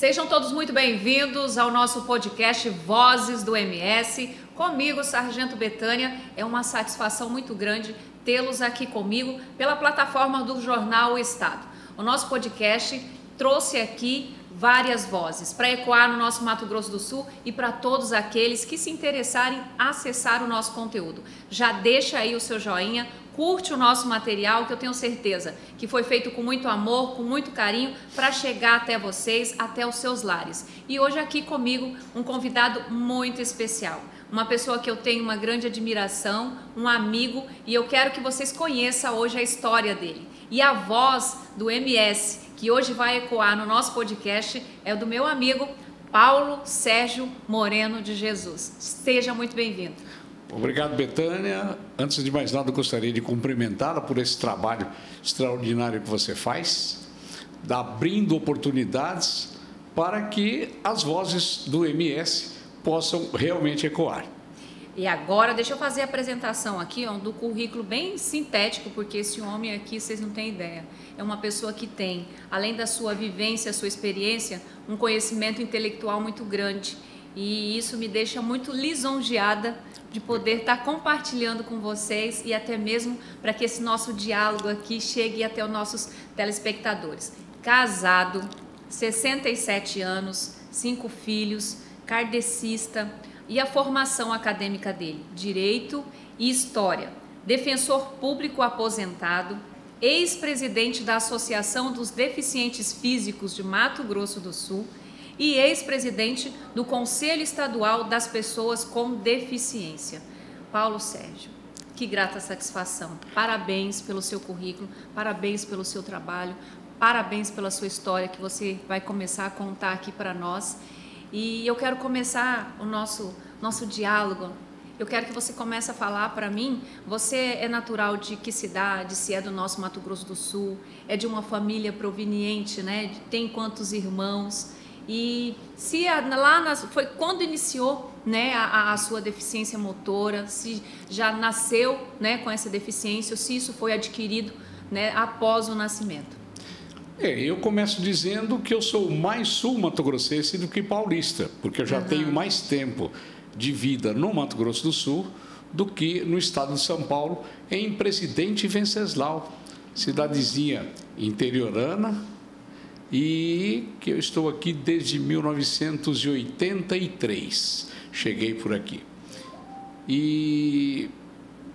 Sejam todos muito bem-vindos ao nosso podcast Vozes do MS. Comigo, Sargento Betânia. É uma satisfação muito grande tê-los aqui comigo pela plataforma do Jornal O Estado. O nosso podcast trouxe aqui várias vozes para ecoar no nosso Mato Grosso do Sul e para todos aqueles que se interessarem acessar o nosso conteúdo. Já deixa aí o seu joinha, curte o nosso material, que eu tenho certeza que foi feito com muito amor, com muito carinho, para chegar até vocês, até os seus lares. E hoje aqui comigo um convidado muito especial, uma pessoa que eu tenho uma grande admiração, um amigo, e eu quero que vocês conheçam hoje a história dele. E a voz do MS, que hoje vai ecoar no nosso podcast, é do meu amigo Paulo Sérgio Moreno de Jesus. Seja muito bem-vindo. Obrigado, Betânia. Antes de mais nada, eu gostaria de cumprimentá-la por esse trabalho extraordinário que você faz, abrindo oportunidades para que as vozes do MS possam realmente ecoar. E agora, deixa eu fazer a apresentação aqui, do currículo bem sintético, porque esse homem aqui, vocês não têm ideia, é uma pessoa que tem, além da sua vivência, sua experiência, um conhecimento intelectual muito grande. E isso me deixa muito lisonjeada de poder estar compartilhando com vocês e até mesmo para que esse nosso diálogo aqui chegue até os nossos telespectadores. Casado, 67 anos, 5 filhos, kardecista, e a formação acadêmica dele, Direito e História, defensor público aposentado, ex-presidente da Associação dos Deficientes Físicos de Mato Grosso do Sul e ex-presidente do Conselho Estadual das Pessoas com Deficiência. Paulo Sérgio, que grata satisfação. Parabéns pelo seu currículo, parabéns pelo seu trabalho, parabéns pela sua história que você vai começar a contar aqui para nós. E eu quero começar o nosso diálogo. Eu quero que você comece a falar para mim, você é natural de que cidade, se é do nosso Mato Grosso do Sul, é de uma família proveniente, né? Tem quantos irmãos? E se foi quando iniciou, né, a sua deficiência motora, se já nasceu, né, com essa deficiência, ou se isso foi adquirido, né, após o nascimento. Eu começo dizendo que eu sou mais sul-mato-grossense do que paulista, porque eu já tenho mais tempo de vida no Mato Grosso do Sul do que no estado de São Paulo, em Presidente Venceslau, cidadezinha interiorana, e que eu estou aqui desde 1983. Cheguei por aqui. E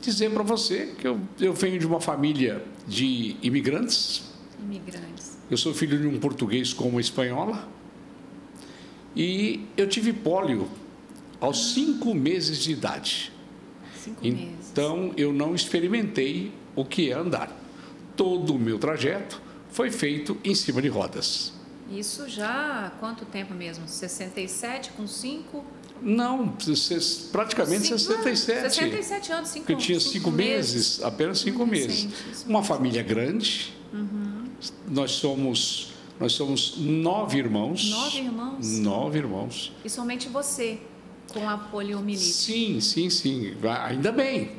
dizer para você que eu venho de uma família de imigrantes. Eu sou filho de um português com uma espanhola e eu tive pólio aos 5 meses de idade. 5 meses. Então, eu não experimentei o que é andar. Todo o meu trajeto foi feito em cima de rodas. Isso já há quanto tempo mesmo? 67 com 5? Não, praticamente 67. 67 anos, 5 meses. Porque eu tinha 5 meses, apenas 5 meses. Uma família grande. Nós somos 9 irmãos. 9 irmãos? 9 irmãos. E somente você com a poliomielite? Sim. Ainda bem.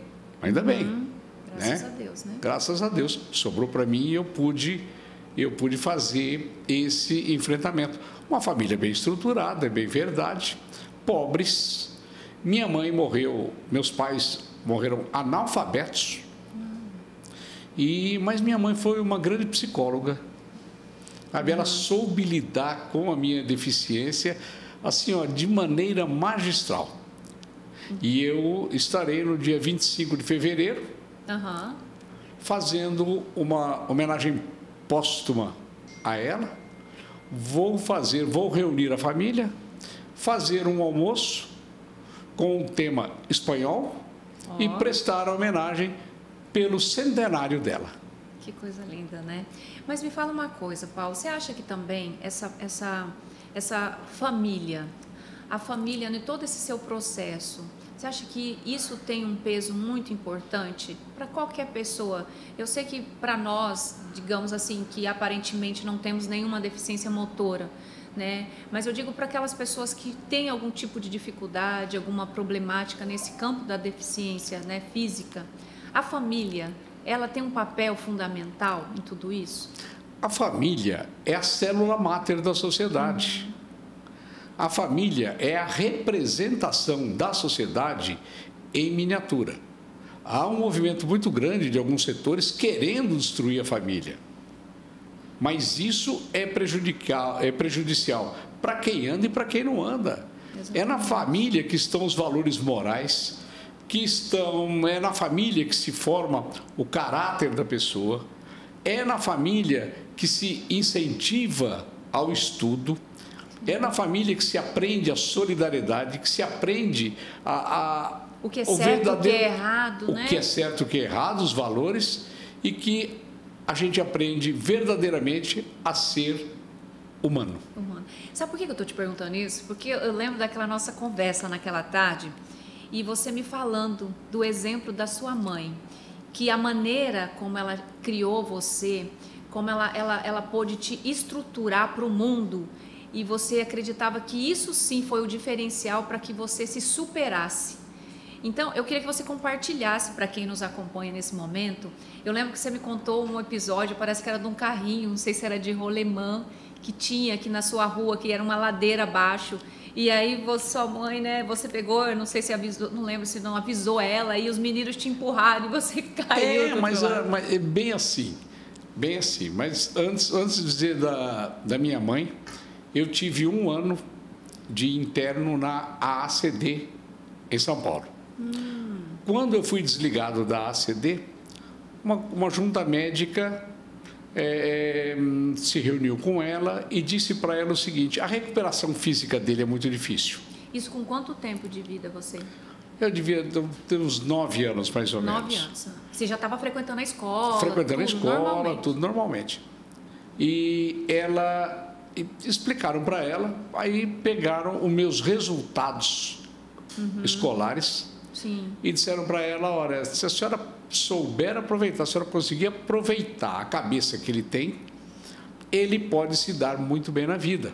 Graças a Deus, né? Graças a Deus. Sobrou para mim e eu pude fazer esse enfrentamento. Uma família bem estruturada, é bem verdade. Pobres. Minha mãe morreu, meus pais morreram analfabetos. Mas minha mãe foi uma grande psicóloga. Ela soube lidar com a minha deficiência assim, de maneira magistral. E eu estarei no dia 25 de fevereiro fazendo uma homenagem póstuma a ela. Vou reunir a família, fazer um almoço com o tema espanhol e prestar homenagem pelo centenário dela. Que coisa linda, né? Mas me fala uma coisa, Paulo, você acha que também essa família, a família, em todo esse seu processo, você acha que isso tem um peso muito importante para qualquer pessoa? Eu sei que para nós, digamos assim, que aparentemente não temos nenhuma deficiência motora, né? Mas eu digo para aquelas pessoas que têm algum tipo de dificuldade, alguma problemática nesse campo da deficiência, né, física. A família, ela tem um papel fundamental em tudo isso? A família é a célula máter da sociedade. A família é a representação da sociedade em miniatura. Há um movimento muito grande de alguns setores querendo destruir a família. Mas isso é prejudicial para quem anda e para quem não anda. É na família que estão os valores morais, é na família que se forma o caráter da pessoa, é na família que se incentiva ao estudo, é na família que se aprende a solidariedade, que se aprende o que é certo, o que é errado, né? O que é certo, o que é errado, os valores, e que a gente aprende verdadeiramente a ser humano. Sabe por que eu estou te perguntando isso? Porque eu lembro daquela nossa conversa naquela tarde e você me falando do exemplo da sua mãe, que a maneira como ela criou você, como ela pôde te estruturar para o mundo, e você acreditava que isso sim foi o diferencial para que você se superasse. Então, eu queria que você compartilhasse para quem nos acompanha nesse momento. Eu lembro que você me contou um episódio, parece que era de um carrinho, não sei se era de rolemã, que tinha aqui na sua rua, que era uma ladeira abaixo. E aí, sua mãe, né, você pegou, eu não sei se avisou, não lembro se não avisou ela, e os meninos te empurraram e você caiu. Mas é bem assim, bem assim. Mas antes de dizer da minha mãe, eu tive 1 ano de interno na AACD em São Paulo. Quando eu fui desligado da AACD, uma junta médica se reuniu com ela e disse para ela o seguinte: a recuperação física dele é muito difícil. Isso com quanto tempo de vida você? Eu devia ter uns 9 anos, mais ou menos. 9 anos. Você já estava frequentando a escola? Frequentando a escola, tudo normalmente. E explicaram para ela, aí pegaram os meus resultados escolares. Sim. E disseram para ela: olha, se a senhora souber aproveitar, se a senhora conseguir aproveitar a cabeça que ele ele pode se dar muito bem na vida.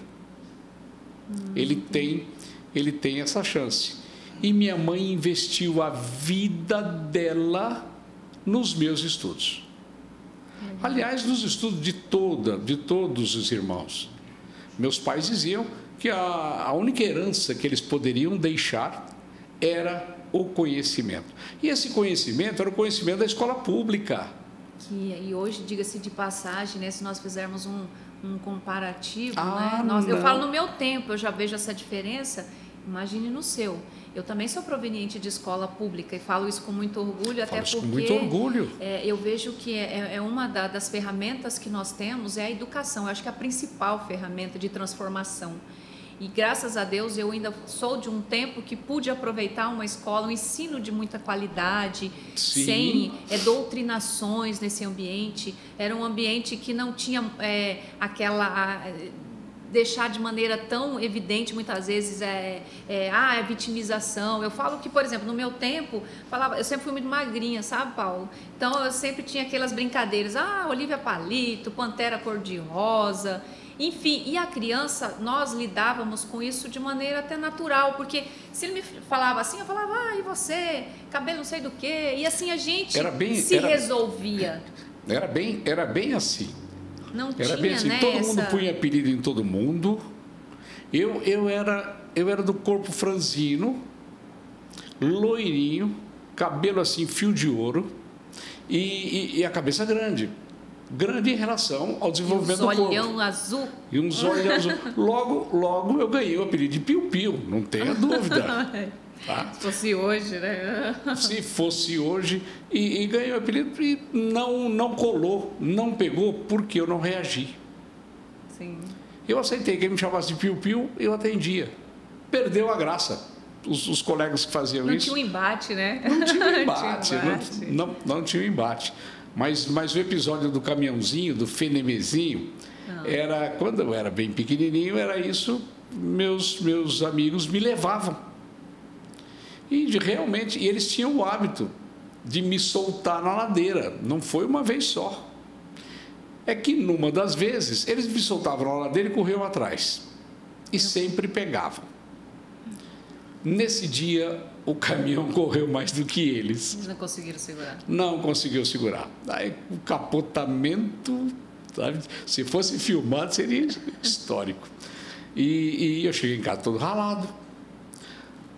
Ele tem essa chance. E minha mãe investiu a vida dela nos meus estudos. Aliás, nos estudos de todos os irmãos. Meus pais diziam que a única herança que eles poderiam deixar era o conhecimento. E esse conhecimento era o conhecimento da escola pública. E hoje, diga-se de passagem, né, se nós fizermos um comparativo, né, eu falo no meu tempo, eu já vejo essa diferença, imagine no seu. Eu também sou proveniente de escola pública e falo isso com muito orgulho, até porque com muito orgulho. Eu vejo que uma das ferramentas que nós temos é a educação. Eu acho que é a principal ferramenta de transformação. E graças a Deus eu ainda sou de um tempo que pude aproveitar uma escola, um ensino de muita qualidade, sem doutrinações nesse ambiente. Era um ambiente que não tinha deixar de maneira tão evidente muitas vezes é vitimização. Eu falo que, por exemplo, no meu tempo, eu sempre fui muito magrinha, sabe, Paulo? Então eu sempre tinha aquelas brincadeiras, Olívia Palito, Pantera Cor-de-Rosa. Enfim, e a criança, nós lidávamos com isso de maneira até natural, porque se ele me falava assim, eu falava, e você, cabelo não sei do quê, e assim a gente resolvia. Era bem assim. Não era tinha, bem assim, né, todo mundo punha apelido em todo mundo. Eu era do corpo franzino, loirinho, cabelo assim, fio de ouro, e a cabeça grande em relação ao desenvolvimento do corpo. E uns olhão azul. E uns olhos azul. Logo eu ganhei o apelido de Piu-Piu, não tenha dúvida. Tá? Se fosse hoje, né? Se fosse hoje, e ganhei o apelido e não colou, não pegou, porque eu não reagi. Sim. Eu aceitei, quem me chamasse de Piu-Piu, eu atendia. Perdeu a graça. Os colegas que faziam isso. Não tinha um embate, né? Não tinha um embate. Não tinha um embate. Mas o episódio do caminhãozinho, do fenemezinho, era, quando eu era bem pequenininho, era isso, meus amigos me levavam. E realmente, eles tinham o hábito de me soltar na ladeira, não foi uma vez só. É que numa das vezes, eles me soltavam na ladeira e corriam atrás. E sempre pegavam. Nesse dia, o caminhão correu mais do que eles. Eles não conseguiram segurar? Não conseguiu segurar. Aí, o capotamento, sabe? Se fosse filmado, seria histórico. E eu cheguei em casa todo ralado.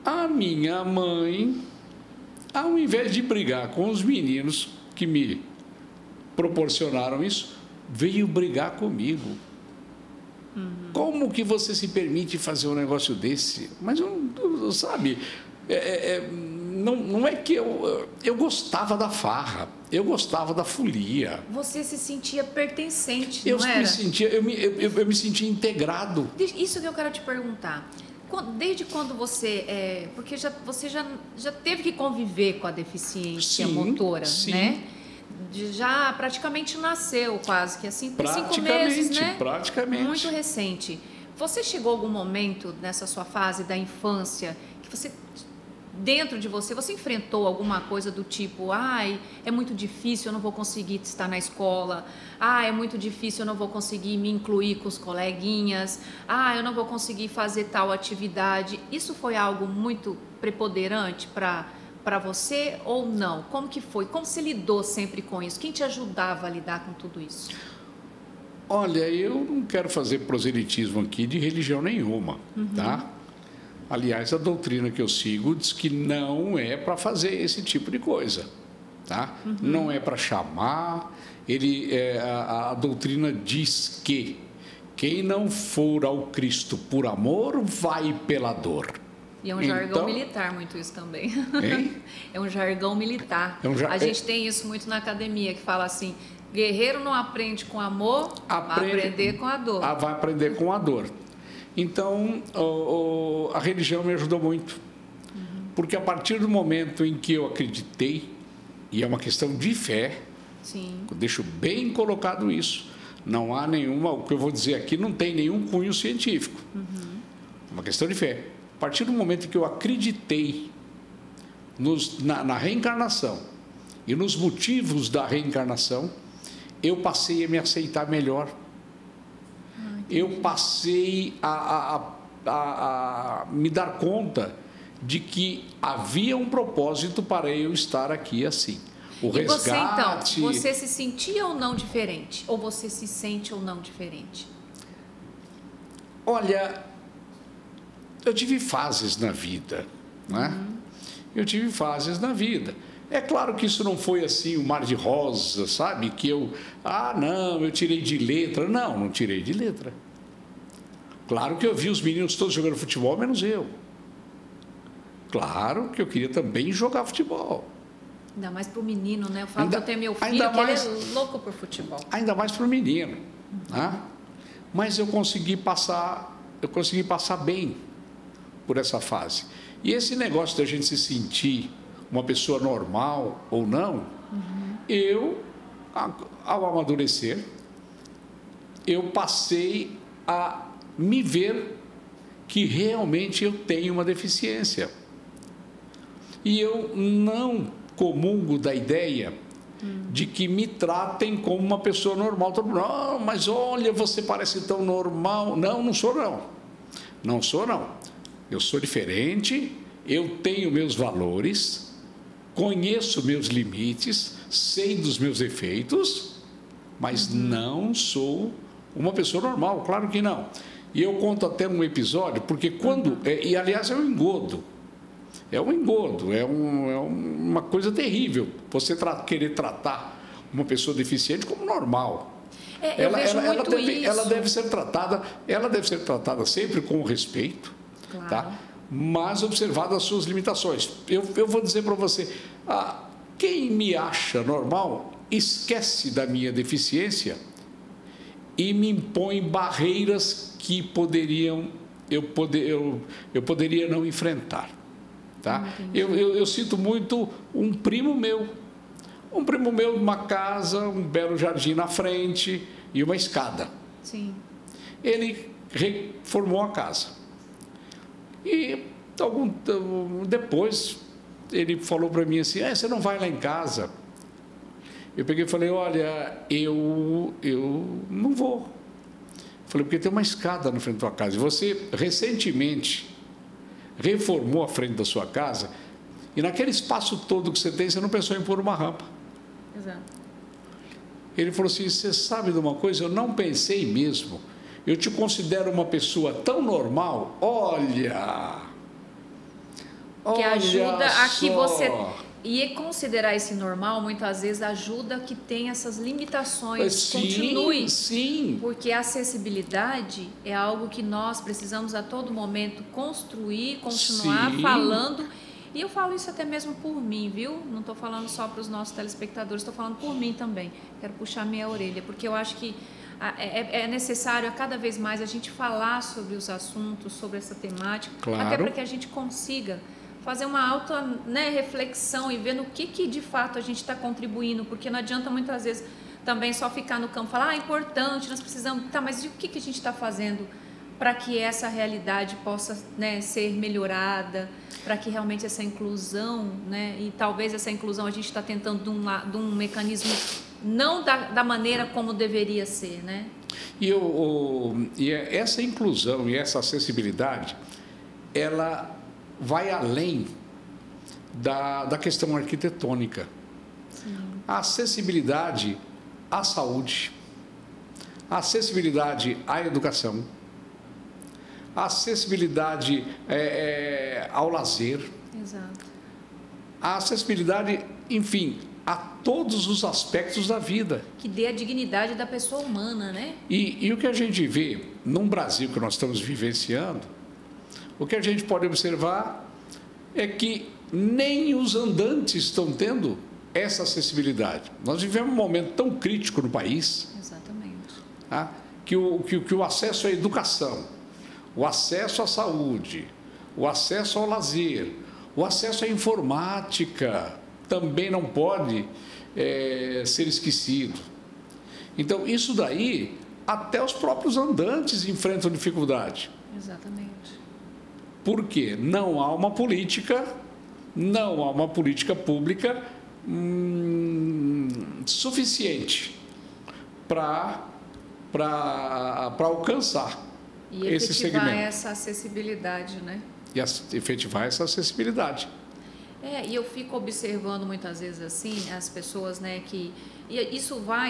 A minha mãe, ao invés de brigar com os meninos que me proporcionaram isso, veio brigar comigo. Como que você se permite fazer um negócio desse? Mas, sabe, não é que eu gostava da farra, eu gostava da folia. Você se sentia pertencente, Eu não era? eu me sentia integrado. Isso que eu quero te perguntar. Desde quando você... porque você já teve que conviver com a deficiência motora, sim. né? Já praticamente nasceu quase que assim, por 5 meses, né? Praticamente. Muito recente. Você chegou a algum momento nessa sua fase da infância que você, dentro de você enfrentou alguma coisa do tipo, ai, é muito difícil, eu não vou conseguir estar na escola, é muito difícil, eu não vou conseguir me incluir com os coleguinhas, eu não vou conseguir fazer tal atividade. Isso foi algo muito preponderante para você ou não? Como que foi? Como você lidou sempre com isso? Quem te ajudava a lidar com tudo isso? Olha, eu não quero fazer proselitismo aqui de religião nenhuma, tá? Aliás, a doutrina que eu sigo diz que não é para fazer esse tipo de coisa, tá? Não é para chamar. A doutrina diz que quem não for ao Cristo por amor, vai pela dor. E é um jargão militar muito isso também. Hein? É um jargão militar. A gente tem isso muito na academia, que fala assim, guerreiro não aprende com amor, vai aprender com a dor. Vai aprender com a dor. Então, a religião me ajudou muito. Porque a partir do momento em que eu acreditei, e é uma questão de fé, sim, eu deixo bem colocado isso, não há nenhuma, o que eu vou dizer aqui não tem nenhum cunho científico. É uma questão de fé. A partir do momento em que eu acreditei na reencarnação e nos motivos da reencarnação, eu passei a me aceitar melhor. Eu passei a me dar conta de que havia um propósito para eu estar aqui assim. O resgate... Você, então, você se sentia ou não diferente? Ou você se sente ou não diferente? Olha, eu tive fases na vida, né? Eu tive fases na vida. É claro que isso não foi assim, um mar de rosas, sabe? Que eu tirei de letra. Não tirei de letra. Claro que eu vi os meninos todos jogando futebol, menos eu. Claro que eu queria também jogar futebol. Ainda mais para o menino, né? Eu falo que eu tenho meu filho, que ele é louco por futebol. Ainda mais para o menino, né? Mas eu consegui passar bem por essa fase. E esse negócio da gente se sentir uma pessoa normal ou não, eu, ao amadurecer, eu passei a me ver que realmente eu tenho uma deficiência. E eu não comungo da ideia de que me tratem como uma pessoa normal. Não, mas olha, você parece tão normal. Não sou não. Não sou não. Eu sou diferente, eu tenho meus valores, conheço meus limites, sei dos meus defeitos, mas não sou uma pessoa normal, claro que não. E eu conto até um episódio, porque quando... e aliás é um engodo. É um engodo, é uma coisa terrível você querer tratar uma pessoa deficiente como normal. Ela deve ser tratada sempre com respeito, claro, tá? Mas observado as suas limitações. Eu vou dizer para você, quem me acha normal esquece da minha deficiência e me impõe barreiras que eu poderia não enfrentar. Tá? Eu sinto muito um primo meu, uma casa, um belo jardim na frente e uma escada. Sim. Ele reformou a casa. E depois ele falou para mim assim, você não vai lá em casa? Eu peguei e falei, olha, eu não vou. Falei, porque tem uma escada na frente da tua casa. E você recentemente reformou a frente da sua casa e naquele espaço todo que você tem, você não pensou em pôr uma rampa. Exato. Ele falou assim, você sabe de uma coisa? Eu não pensei mesmo eu te considero uma pessoa tão normal, olha... Que ajuda a que só. você... E considerar esse normal, muitas vezes, ajuda a que tenha essas limitações. Sim, continue. sim. Porque a acessibilidade é algo que nós precisamos a todo momento construir, continuar Sim. falando. E eu falo isso até mesmo por mim, viu? Não estou falando só para os nossos telespectadores, estou falando por mim também. Quero puxar minha orelha, porque eu acho que é necessário a cada vez mais a gente falar sobre os assuntos, sobre essa temática, Claro. até para que a gente consiga fazer uma alta, né, reflexão e ver no que de fato a gente está contribuindo, porque não adianta muitas vezes também só ficar no campo e falar, é importante, nós precisamos, tá, mas e o que a gente está fazendo para que essa realidade possa, né, ser melhorada, para que realmente essa inclusão, né, e talvez essa inclusão a gente está tentando de um mecanismo não da maneira como deveria ser, né? E essa inclusão e essa acessibilidade, ela vai além da questão arquitetônica. Sim. A acessibilidade à saúde, a acessibilidade à educação, a acessibilidade ao lazer, Exato. a acessibilidade, enfim, a todos os aspectos da vida. Que dê a dignidade da pessoa humana, né? E o que a gente vê num Brasil que nós estamos vivenciando, o que a gente pode observar é que nem os andantes estão tendo essa acessibilidade. Nós vivemos um momento tão crítico no país, Exatamente. tá? que o acesso à educação, o acesso à saúde, o acesso ao lazer, o acesso à informática também não pode ser esquecido. Então, isso daí, até os próprios andantes enfrentam dificuldade. Exatamente. Porque não há uma política pública suficiente para alcançar E esse efetivar segmento. essa acessibilidade, né? E efetivar essa acessibilidade. E eu fico observando muitas vezes assim, as pessoas, né, que... E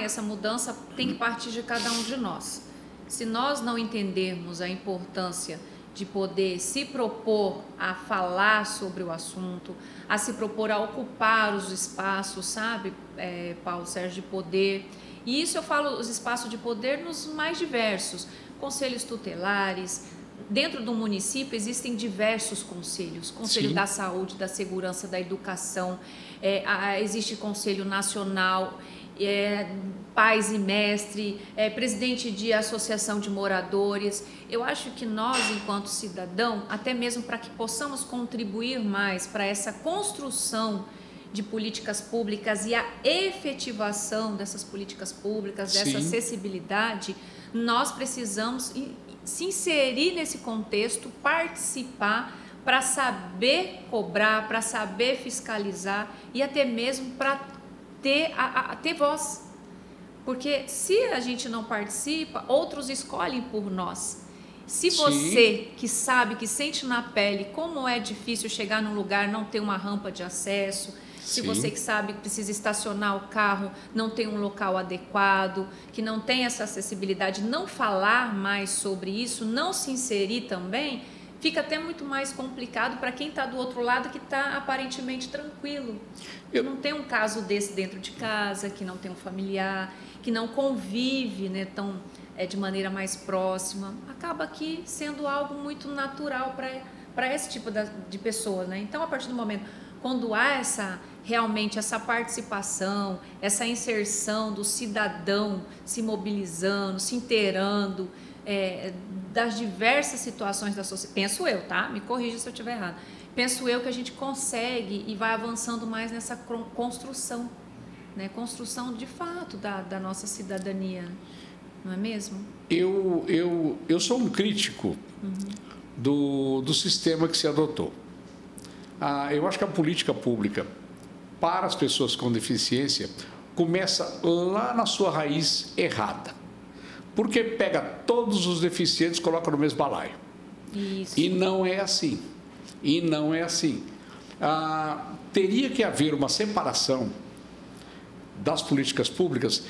essa mudança tem que partir de cada um de nós. Se nós não entendermos a importância de poder se propor a falar sobre o assunto, a se propor a ocupar os espaços, sabe, Paulo Sérgio, de poder. E isso eu falo, os espaços de poder nos mais diversos, conselhos tutelares. Dentro do município existem diversos conselhos, Conselho Sim. da Saúde, da Segurança, da Educação, existe Conselho Nacional, pais e mestre, presidente de associação de moradores. Eu acho que nós, enquanto cidadão, até mesmo para que possamos contribuir mais para essa construção de políticas públicas e a efetivação dessas políticas públicas, dessa Sim. acessibilidade, nós precisamos se inserir nesse contexto, participar para saber cobrar, para saber fiscalizar e até mesmo para ter voz. Porque se a gente não participa, outros escolhem por nós. Se você que sabe, que sente na pele como é difícil chegar num lugar, não ter uma rampa de acesso, se você que sabe que precisa estacionar o carro, não tem um local adequado, que não tem essa acessibilidade, não falar mais sobre isso, não se inserir também, fica até muito mais complicado para quem está do outro lado, que está aparentemente tranquilo. Que não tem um caso desse dentro de casa, que não tem um familiar, que não convive, né, de maneira mais próxima. Acaba aqui sendo algo muito natural para esse tipo de pessoa, né? Então, a partir do momento quando há realmente essa participação, essa inserção do cidadão se mobilizando, se inteirando das diversas situações da sociedade, penso eu, tá? Me corrija se eu estiver errado. Penso eu que a gente consegue e vai avançando mais nessa construção, né? Construção de fato da nossa cidadania, não é mesmo? Eu sou um crítico do sistema que se adotou. Eu acho que a política pública para as pessoas com deficiência começa lá na sua raiz errada. Porque pega todos os deficientes e coloca no mesmo balaio. Isso. E não é assim. Teria que haver uma separação das políticas públicas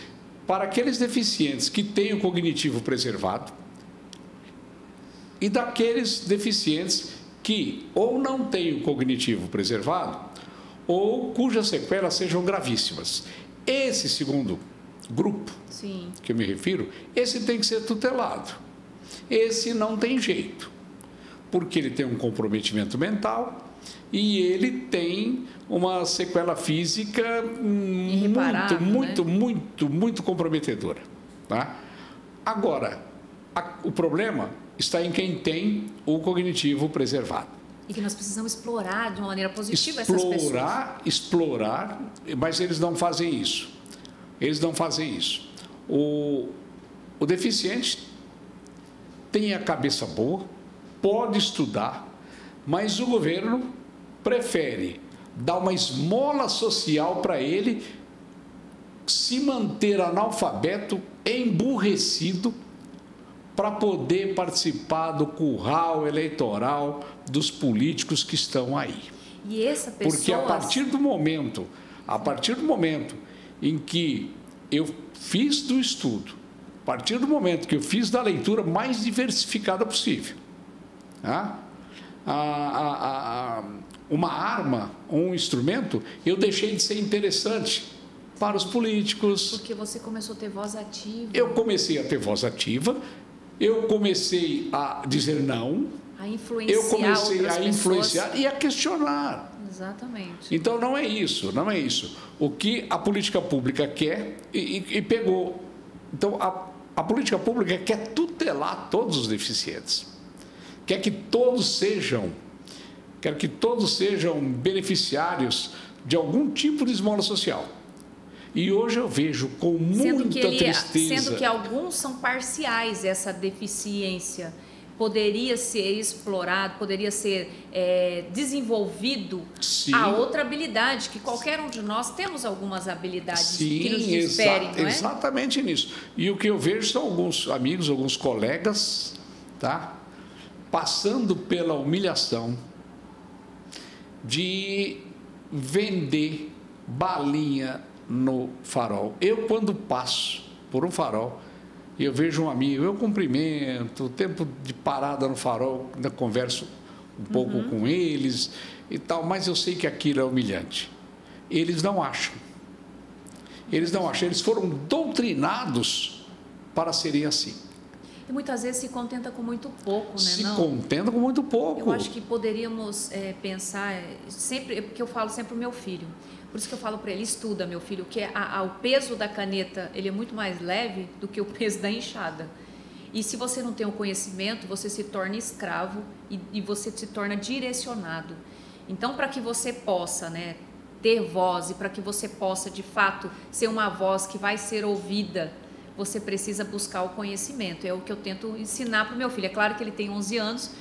para aqueles deficientes que têm o cognitivo preservado, e daqueles deficientes que ou não têm o cognitivo preservado ou cujas sequelas sejam gravíssimas. Esse segundo grupo, Sim. que eu me refiro, esse tem que ser tutelado. Esse não tem jeito, porque ele tem um comprometimento mental e ele tem uma sequela física muito comprometedora. Tá? Agora, o problema está em quem tem o cognitivo preservado. E que nós precisamos explorar de uma maneira positiva essas pessoas. Explorar, mas eles não fazem isso. Eles não fazem isso. O deficiente tem a cabeça boa, pode estudar, mas o governo prefere dar uma esmola social para ele se manter analfabeto, emburrecido, para poder participar do curral eleitoral dos políticos que estão aí. E essa pessoa... Porque a partir do momento em que eu fiz do estudo, a partir do momento que eu fiz da leitura mais diversificada possível, tá? Uma arma, um instrumento, eu deixei de ser interessante para os políticos. Porque você começou a ter voz ativa. Eu comecei a ter voz ativa, eu comecei a dizer não, a influenciar eu comecei outras a influenciar e a questionar. Exatamente. Então, não é isso, não é isso. O que a política pública quer e pegou. Então, a política pública quer tutelar todos os deficientes. Quer que todos sejam beneficiários de algum tipo de esmola social. E hoje eu vejo com muita tristeza... Sendo que alguns são parciais, essa deficiência. Poderia ser explorado, poderia ser desenvolvido. Sim. A outra habilidade, que qualquer um de nós temos algumas habilidades. Sim, que nos diferem, não é? Exatamente nisso. E o que eu vejo são alguns amigos, alguns colegas, tá? Passando pela humilhação de vender balinha no farol. Eu, quando passo por um farol e eu vejo um amigo, eu cumprimento, o tempo de parada no farol, ainda converso um pouco com eles e tal, mas eu sei que aquilo é humilhante. Eles não acham. Eles não acham. Eles foram doutrinados para serem assim. E muitas vezes se contenta com muito pouco, né? Se contenta com muito pouco. Eu acho que poderíamos pensar, sempre, porque eu falo sempre para o meu filho, por isso que eu falo para ele, estuda, meu filho, que o peso da caneta ele é muito mais leve do que o peso da enxada. E se você não tem o conhecimento, você se torna escravo e você se torna direcionado. Então, para que você possa, né, ter voz e para que você possa, de fato, ser uma voz que vai ser ouvida, você precisa buscar o conhecimento. É o que eu tento ensinar para o meu filho. É claro que ele tem 11 anos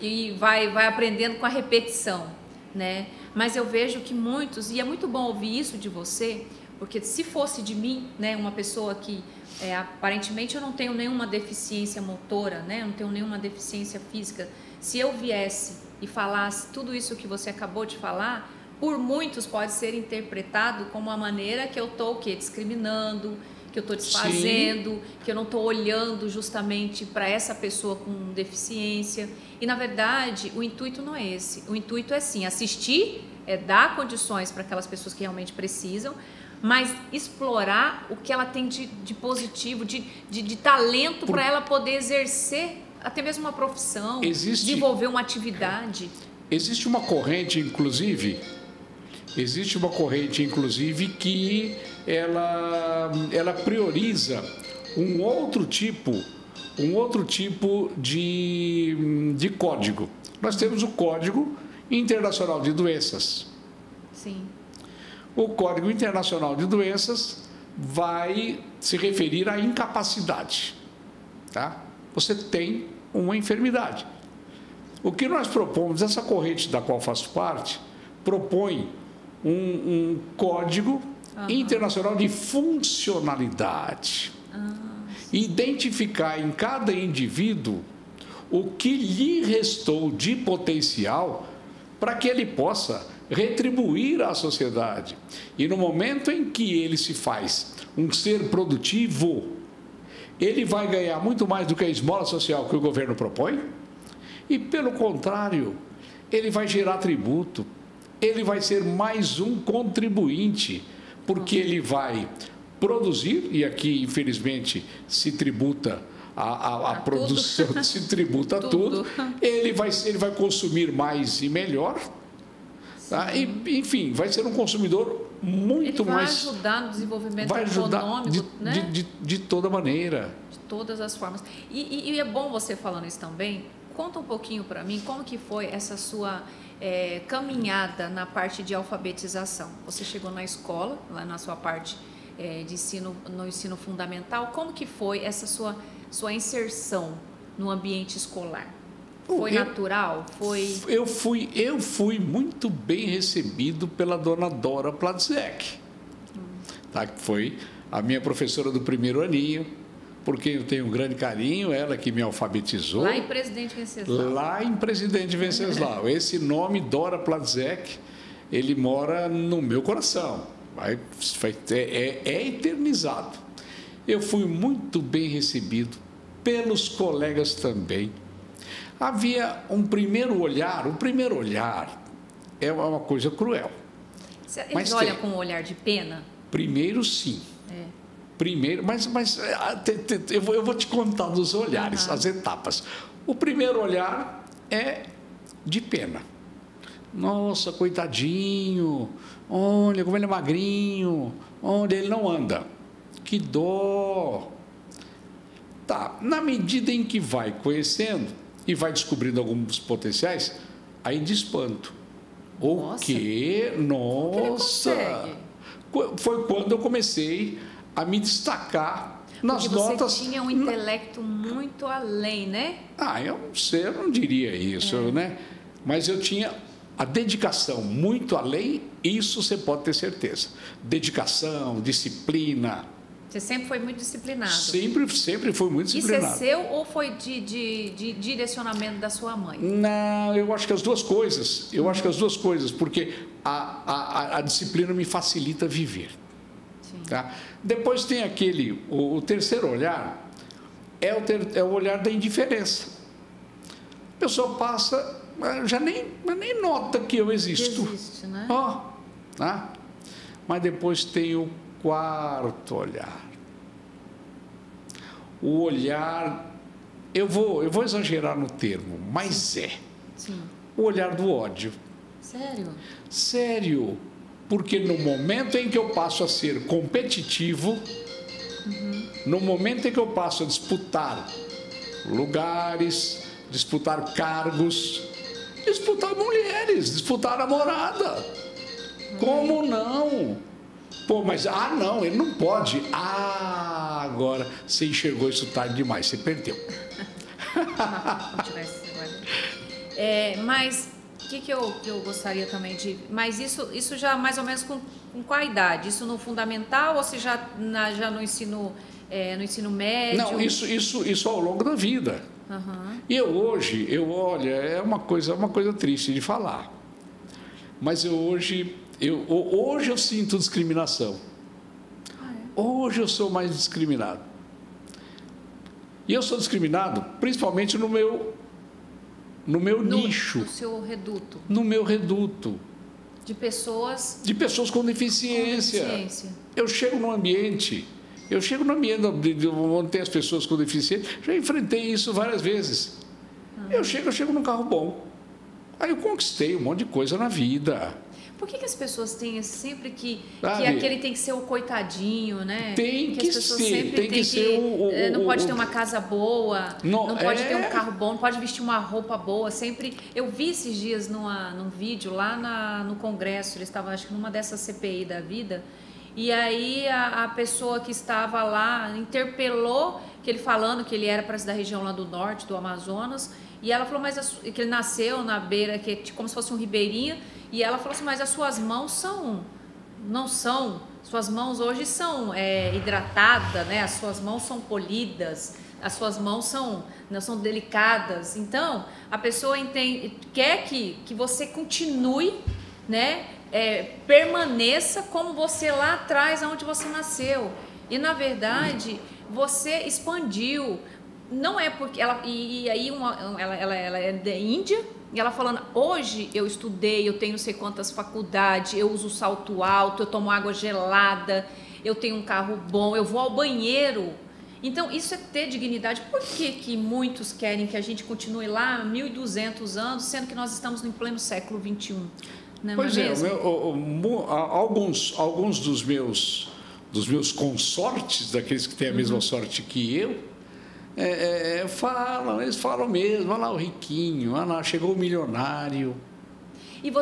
e vai aprendendo com a repetição, né? Mas eu vejo que muitos, e é muito bom ouvir isso de você, porque se fosse de mim, né, uma pessoa que aparentemente eu não tenho nenhuma deficiência motora, né, eu não tenho nenhuma deficiência física, se eu viesse e falasse tudo isso que você acabou de falar, por muitos pode ser interpretado como uma maneira que eu estou discriminando, que eu estou desfazendo, sim, que eu não estou olhando justamente para essa pessoa com deficiência. E, na verdade, o intuito não é esse. O intuito é, sim, assistir, dar condições para aquelas pessoas que realmente precisam, mas explorar o que ela tem de positivo, de talento para ela poder exercer até mesmo uma profissão, desenvolver uma atividade. Existe uma corrente, inclusive, que ela prioriza um outro tipo de código. Nós temos o Código Internacional de Doenças. Sim. O Código Internacional de Doenças vai se referir à incapacidade, tá? Você tem uma enfermidade. O que nós propomos, essa corrente da qual faço parte, propõe um código internacional de funcionalidade. Identificar em cada indivíduo o que lhe restou de potencial para que ele possa retribuir à sociedade. E no momento em que ele se faz um ser produtivo, ele vai ganhar muito mais do que a esmola social que o governo propõe, E, pelo contrário, ele vai gerar tributo, ele vai ser mais um contribuinte, porque ele vai produzir, e aqui, infelizmente, se tributa a produção, tudo. se tributa tudo, ele vai consumir mais e melhor, tá? E, enfim, vai ser um consumidor muito mais... Ele vai ajudar no desenvolvimento vai ajudar econômico, né? De toda maneira. De todas as formas. E é bom você falando isso também. Conta um pouquinho para mim como que foi essa sua caminhada na parte de alfabetização. Você chegou na escola, lá na sua parte de ensino, no ensino fundamental. Como que foi essa sua inserção no ambiente escolar? Foi natural? Eu fui muito bem recebido pela dona Dora Platzek, tá? Que foi a minha professora do primeiro aninho, por quem eu tenho um grande carinho, ela que me alfabetizou. Lá em Presidente Venceslau. Lá em Presidente Venceslau. Esse nome, Dora Platzek, ele mora no meu coração. É eternizado. Eu fui muito bem recebido pelos colegas também. Havia um primeiro olhar, o primeiro olhar é uma coisa cruel. Eles olham com um olhar de pena? Primeiro, sim. Primeiro, mas eu vou te contar dos olhares, as etapas. O primeiro olhar é de pena. Nossa, coitadinho, olha como ele é magrinho, olha, ele não anda. Que dó. Tá, na medida em que vai conhecendo e vai descobrindo alguns potenciais, aí de espanto. O quê? Nossa! Foi quando eu comecei a me destacar nas notas. Você tinha um intelecto muito além, né? Eu não diria isso, né? Mas eu tinha a dedicação muito além, isso você pode ter certeza. Dedicação, disciplina. Você sempre foi muito disciplinado? Sempre fui muito disciplinado. Isso é seu ou foi de direcionamento da sua mãe? Não, eu acho que as duas coisas. Porque a disciplina me facilita viver. Tá? Depois tem o terceiro olhar, é o olhar da indiferença. A pessoa passa, já nem nota que eu existo. Existe, né? Tá? Mas depois tem o quarto olhar. O olhar, eu vou exagerar no termo, mas Sim. O olhar do ódio. Sério? Sério. Porque no momento em que eu passo a ser competitivo, no momento em que eu passo a disputar lugares, disputar cargos, disputar mulheres, disputar namorada. Como não? Pô, mas, não, ele não pode. Agora, você enxergou isso tarde demais, você perdeu. Mas o que eu gostaria também de... Mas isso já mais ou menos com qual idade? Isso no fundamental ou se já no ensino médio? Não, isso ao longo da vida. E hoje, olha, é uma coisa triste de falar. Mas hoje eu sinto discriminação. Hoje eu sou mais discriminado. E eu sou discriminado principalmente no meu nicho. No seu reduto. No meu reduto. De pessoas com deficiência. Eu chego no ambiente onde tem as pessoas com deficiência, já enfrentei isso várias vezes. Eu chego num carro bom. Aí eu conquistei um monte de coisa na vida. Por que as pessoas têm sempre que aquele tem que ser o coitadinho, né? Tem que ser. Não pode ter uma casa boa, não pode ter um carro bom, não pode vestir uma roupa boa. Sempre. Eu vi esses dias num vídeo lá no Congresso, eles estavam, acho que numa dessas CPI da vida, e aí a pessoa que estava lá interpelou, que ele falando que ele era da região lá do norte, do Amazonas, e ela falou, que ele nasceu na beira, que é como se fosse um ribeirinho. E ela falou assim, mas as suas mãos não são, suas mãos hoje são hidratadas, né? As suas mãos são polidas, as suas mãos são delicadas. Então, a pessoa quer que você continue, né? Permaneça como você lá atrás, onde você nasceu. E, na verdade, você expandiu não é porque ela e aí ela é da Índia e ela falando, hoje eu estudei, eu tenho não sei quantas faculdades, eu uso salto alto, eu tomo água gelada, eu tenho um carro bom, eu vou ao banheiro. Então isso é ter dignidade. Por que muitos querem que a gente continue lá 1.200 anos, sendo que nós estamos no pleno século XXI? Não pois é mesmo? Alguns dos meus consortes, daqueles que têm a mesma sorte que eu, eles falam mesmo, olha lá o riquinho, olha lá, chegou o milionário. E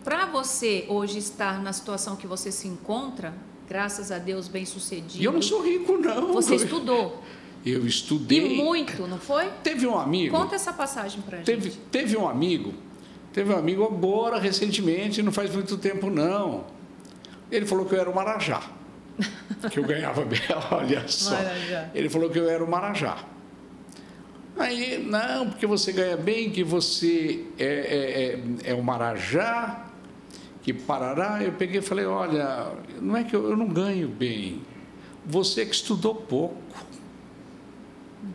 para você hoje estar na situação que você se encontra, graças a Deus, bem sucedido. E eu não sou rico, não. Você estudou. Eu estudei. E muito, não foi? Teve um amigo. Conta essa passagem para a gente. Teve um amigo agora, recentemente, não faz muito tempo, não. Ele falou que eu era o Marajá. Que eu ganhava bem, olha só. Marajá. Ele falou que eu era o Marajá. Aí, não, porque você ganha bem, que você é o Marajá, que parará. Eu peguei e falei, olha, não é que eu não ganho bem, você que estudou pouco.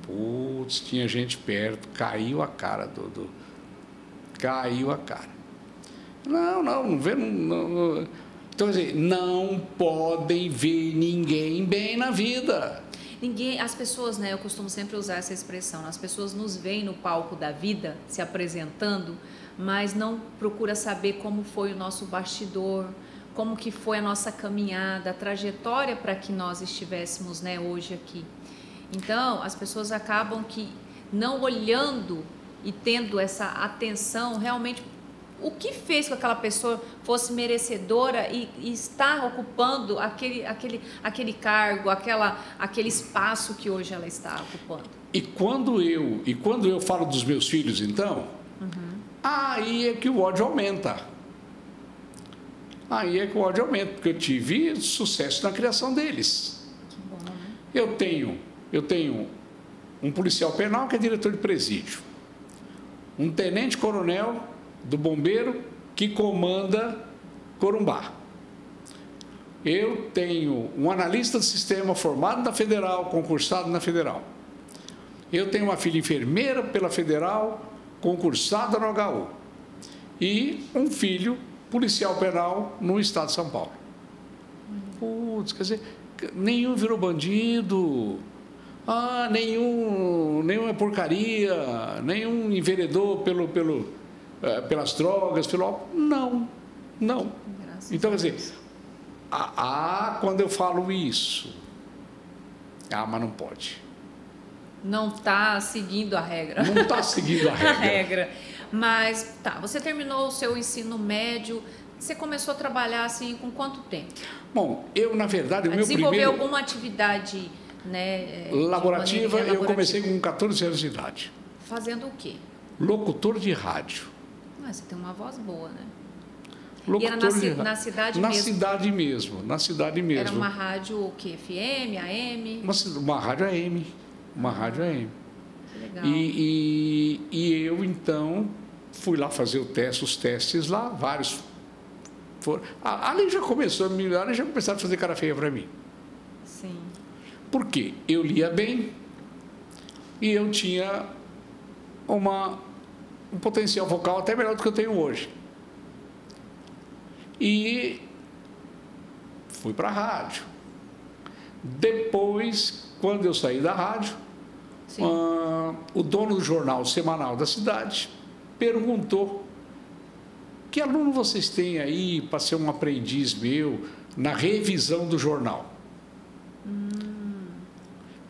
Putz, tinha gente perto, caiu a cara, caiu a cara. Não vê, não. Então, assim, não podem ver ninguém bem na vida. As pessoas, né, eu costumo sempre usar essa expressão, as pessoas nos veem no palco da vida, se apresentando, mas não procura saber como foi o nosso bastidor, como que foi a nossa caminhada, a trajetória para que nós estivéssemos, né, hoje aqui. Então, as pessoas acabam que não olhando e tendo essa atenção realmente o que fez com que aquela pessoa fosse merecedora e estar ocupando aquele cargo, aquele espaço que hoje ela está ocupando. E quando eu falo dos meus filhos, então, aí é que o ódio aumenta. Aí é que o ódio aumenta, porque eu tive sucesso na criação deles. Que bom, né? Eu tenho um policial penal que é diretor de presídio, um tenente-coronel do bombeiro que comanda Corumbá. Eu tenho um analista de sistema formado na Federal, concursado na Federal. Eu tenho uma filha enfermeira pela Federal, concursada no HU. E um filho policial penal no estado de São Paulo. Putz, quer dizer, nenhum virou bandido, nenhum é porcaria, nenhum enveredou pelas drogas, não. Graças Então, a quer Deus. dizer, quando eu falo isso, mas não pode. Não está seguindo a regra. Não está seguindo a regra. A regra. Mas, você terminou o seu ensino médio, você começou a trabalhar assim com quanto tempo? Bom, eu, na verdade, o meu primeiro... Desenvolver alguma atividade, né, laborativa, eu comecei com 14 anos de idade. Fazendo o quê? Locutor de rádio. Você tem uma voz boa, né? Locutor e era na cidade mesmo? Na cidade mesmo. Era uma rádio o quê? FM, AM? Uma rádio AM. Uma rádio AM. Que legal. E eu, então, fui lá fazer os testes lá, vários foram. Ali já começaram a fazer cara feia para mim. Sim. Por quê? Eu lia bem e eu tinha um potencial vocal até melhor do que eu tenho hoje. E fui para a rádio. Depois, quando eu saí da rádio, o dono do jornal semanal da cidade perguntou: que aluno vocês têm aí para ser um aprendiz meu na revisão do jornal?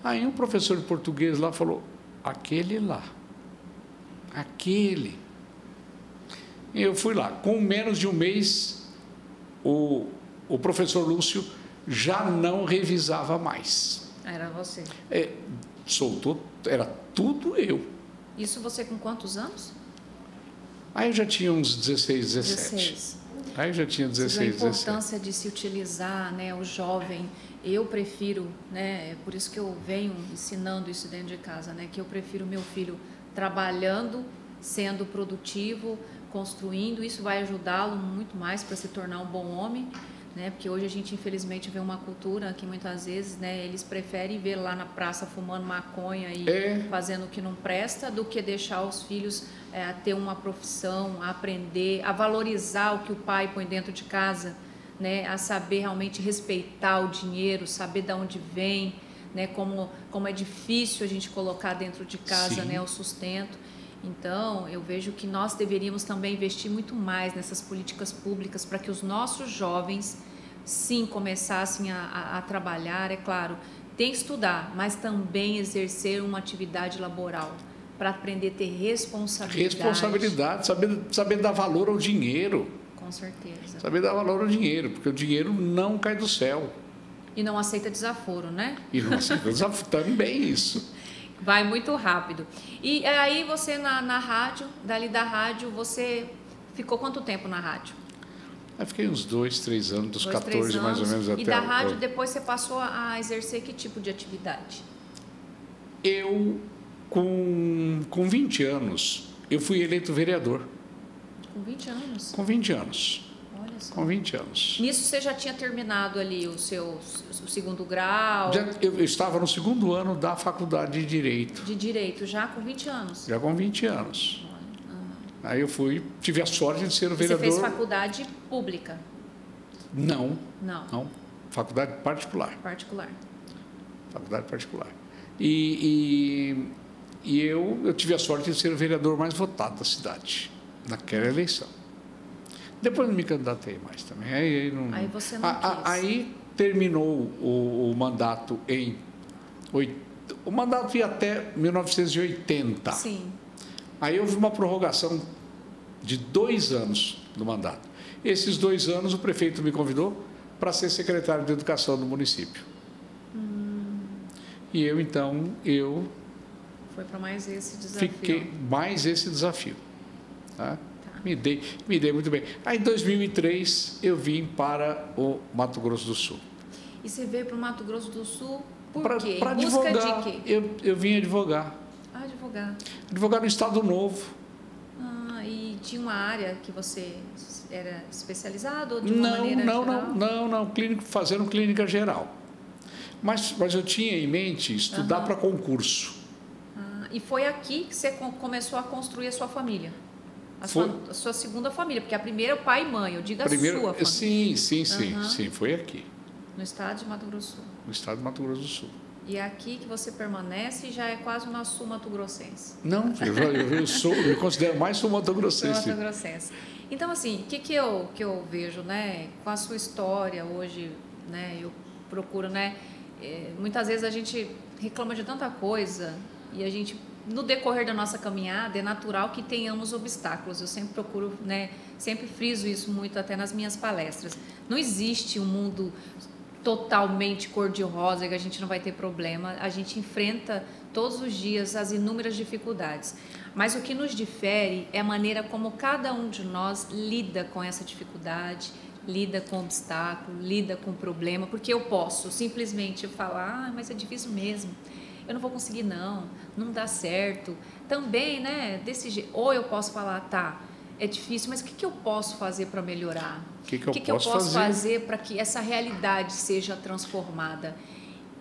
Aí um professor de português lá falou: aquele lá. Aquele. Eu fui lá. Com menos de um mês, o professor Lúcio já não revisava mais. Era você. Soltou, era tudo eu. Isso você com quantos anos? Aí eu já tinha uns 16, 17. 16. Aí eu já tinha 16, 17. A importância de se utilizar, né, o jovem. Eu prefiro, né, é por isso que eu venho ensinando isso dentro de casa, né, que eu prefiro meu filho trabalhando, sendo produtivo, construindo. Isso vai ajudá-lo muito mais para se tornar um bom homem né? Porque hoje a gente infelizmente vê uma cultura que muitas vezes, né, eles preferem ver lá na praça fumando maconha e fazendo o que não presta, do que deixar os filhos a ter uma profissão, a aprender, a valorizar o que o pai põe dentro de casa, né, a saber realmente respeitar o dinheiro, saber de onde vem, né, como é difícil a gente colocar dentro de casa, né, o sustento. Então, eu vejo que nós deveríamos também investir muito mais nessas políticas públicas para que os nossos jovens, sim, começassem a trabalhar. É claro, tem que estudar, mas também exercer uma atividade laboral para aprender a ter responsabilidade. Responsabilidade, saber dar valor ao dinheiro. Com certeza. Saber dar valor ao dinheiro, porque o dinheiro não cai do céu. E não aceita desaforo, né? E não aceita desaforo, também isso. Vai muito rápido. E aí você na rádio, dali da rádio, você ficou quanto tempo na rádio? Eu fiquei uns 2, 3 anos, dos 14 mais ou menos até... E da rádio depois você passou a exercer que tipo de atividade? Eu, com 20 anos, eu fui eleito vereador. Com 20 anos? Com 20 anos. Olha só. Com 20 anos. Nisso você já tinha terminado ali o segundo grau? Eu estava no segundo ano da faculdade de Direito. De Direito, já com 20 anos? Já com 20 anos. Aí eu tive a sorte de ser o vereador... Você fez faculdade pública? Não. Não. Faculdade particular. Particular. Faculdade particular. E eu tive a sorte de ser o vereador mais votado da cidade, naquela eleição. Depois não me candidatei mais também. Aí você não quis. Aí terminou o mandato em... O mandato ia até 1980. Sim. Aí houve uma prorrogação de 2 anos do mandato. Esses 2 anos o prefeito me convidou para ser secretário de Educação do município. E eu foi para mais esse desafio. Fiquei mais esse desafio. Tá? Me dei muito bem. Aí em 2003 eu vim para o Mato Grosso do Sul. E você veio para o Mato Grosso do Sul por quê? Para Em busca advogar. de quê? Eu vim advogar. Advogar. Advogar no Estado Novo. E tinha uma área que você era especializado ou de uma maneira geral? Não, fazendo clínica geral. Mas eu tinha em mente estudar para concurso. E foi aqui que você começou a construir a sua família? A sua segunda família, porque a primeira é o pai e mãe, eu digo a sua família. Sim, foi aqui. No estado de Mato Grosso do Sul. No estado de Mato Grosso do Sul. E é aqui que você permanece e já é quase uma sul-mato-grossense. Não, eu me considero mais sul-mato-grossense. Sul-mato-grossense. Então, assim, o que eu vejo, né, com a sua história hoje, né, eu procuro, né, muitas vezes a gente reclama de tanta coisa e a gente, no decorrer da nossa caminhada, é natural que tenhamos obstáculos. Eu sempre procuro, né, sempre friso isso muito até nas minhas palestras. Não existe um mundo totalmente cor-de-rosa, que a gente não vai ter problema. A gente enfrenta todos os dias as inúmeras dificuldades. Mas o que nos difere é a maneira como cada um de nós lida com essa dificuldade, lida com o obstáculo, lida com o problema, porque eu posso simplesmente falar, mas é difícil mesmo, eu não vou conseguir não dá certo. Também, né, desse jeito. Ou eu posso falar, tá, é difícil, mas o que eu posso fazer para melhorar? O que eu posso fazer para que essa realidade seja transformada?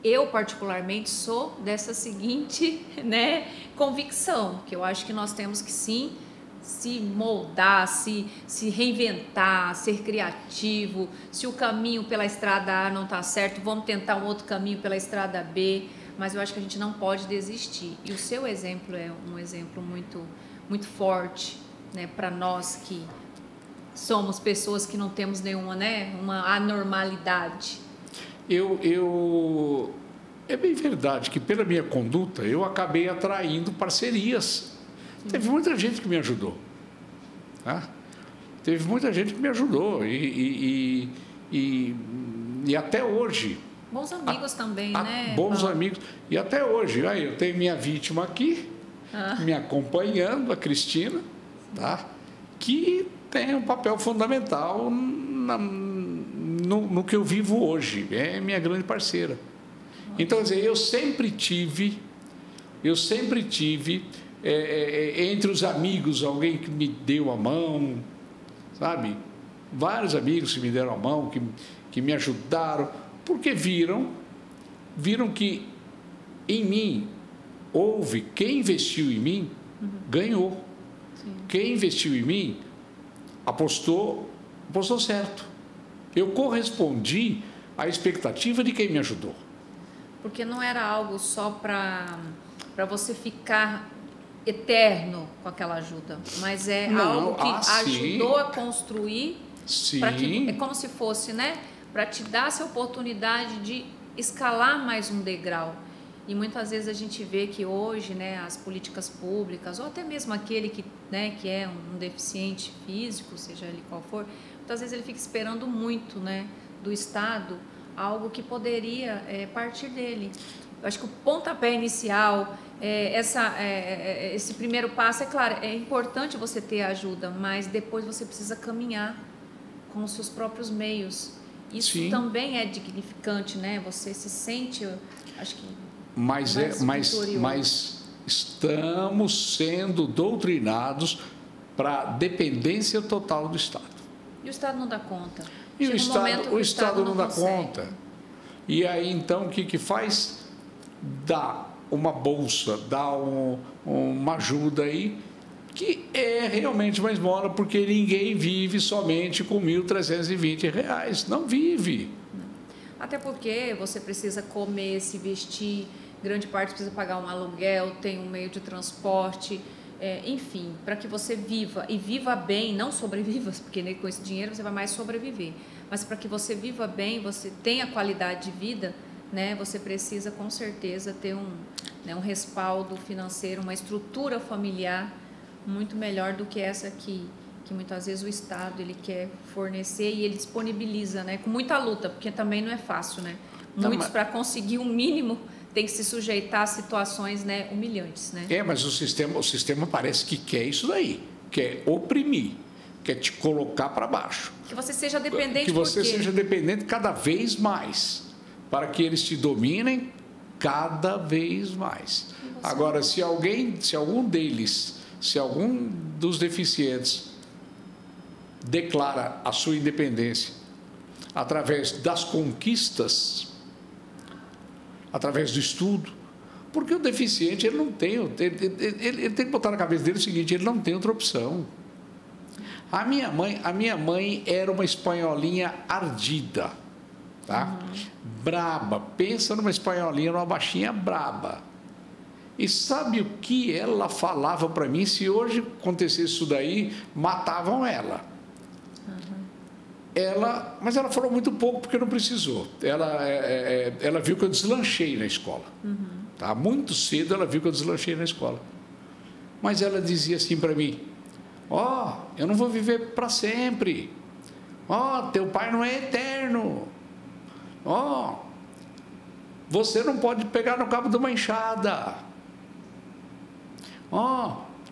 Eu, particularmente, sou dessa seguinte, né, convicção, que eu acho que nós temos que, sim, se moldar, se reinventar, ser criativo. Se o caminho pela estrada A não está certo, vamos tentar um outro caminho pela estrada B, mas eu acho que a gente não pode desistir. E o seu exemplo é um exemplo muito, muito forte, né, para nós que somos pessoas que não temos nenhuma, né, uma anormalidade. É bem verdade que pela minha conduta eu acabei atraindo parcerias. Teve muita gente que me ajudou. Tá? Teve muita gente que me ajudou e até hoje. Bons amigos também, né? Bons amigos. E até hoje, aí eu tenho minha vítima aqui, me acompanhando, a Cristina, tá? Que tem um papel fundamental no que eu vivo hoje. É minha grande parceira. Então, quer dizer, eu sempre tive entre os amigos alguém que me deu a mão, sabe? vários amigos que me deram a mão, que me ajudaram, porque viram que em mim houve, quem investiu em mim, ganhou. Sim. Quem investiu em mim, apostou certo. Eu correspondi à expectativa de quem me ajudou. Porque não era algo só para você ficar eterno com aquela ajuda, mas algo que ajudou a construir, é como se fosse, né, para te dar essa oportunidade de escalar mais um degrau. E muitas vezes a gente vê que hoje, né, as políticas públicas, ou até mesmo aquele que, né, que é um deficiente físico, seja ele qual for, muitas vezes ele fica esperando muito, né, do Estado, algo que poderia partir dele. Eu acho que o pontapé inicial, esse primeiro passo, é claro, é importante você ter ajuda, mas depois você precisa caminhar com os seus próprios meios. Isso Sim. também é dignificante, né? Você se sente, acho que... Mas estamos sendo doutrinados para dependência total do Estado. E o Estado não dá conta. E o Estado não dá conta. E aí, então, o que faz? Dá uma bolsa, dá uma ajuda aí, que é realmente uma esmola, porque ninguém vive somente com R$ 1.320. Não vive. Até porque você precisa comer, se vestir, grande parte precisa pagar um aluguel, tem um meio de transporte, enfim, para que você viva, e viva bem, não sobreviva, porque com esse dinheiro você vai mais sobreviver, mas para que você viva bem, você tenha qualidade de vida, né, você precisa com certeza ter um respaldo financeiro, uma estrutura familiar muito melhor do que essa que muitas vezes o Estado ele quer fornecer e ele disponibiliza, né, com muita luta, porque também não é fácil, né? Muitos, para conseguir um mínimo, tem que se sujeitar a situações, né, humilhantes, né? Mas o sistema parece que quer isso daí, quer oprimir, quer te colocar para baixo. Que você seja dependente. Que você seja dependente cada vez mais, para que eles te dominem cada vez mais. Agora, se algum dos deficientes declara a sua independência através das conquistas, através do estudo, porque o deficiente ele não tem, ele tem que botar na cabeça dele o seguinte: ele não tem outra opção. A minha mãe era uma espanholinha ardida, tá? Braba, pensa numa espanholinha, numa baixinha braba. E sabe o que ela falava para mim? Se hoje acontecesse isso daí, matavam ela. Mas ela falou muito pouco porque não precisou. Ela viu que eu deslanchei na escola. Tá? Muito cedo ela viu que eu deslanchei na escola. Mas ela dizia assim para mim: eu não vou viver para sempre. Teu pai não é eterno. Você não pode pegar no cabo de uma enxada.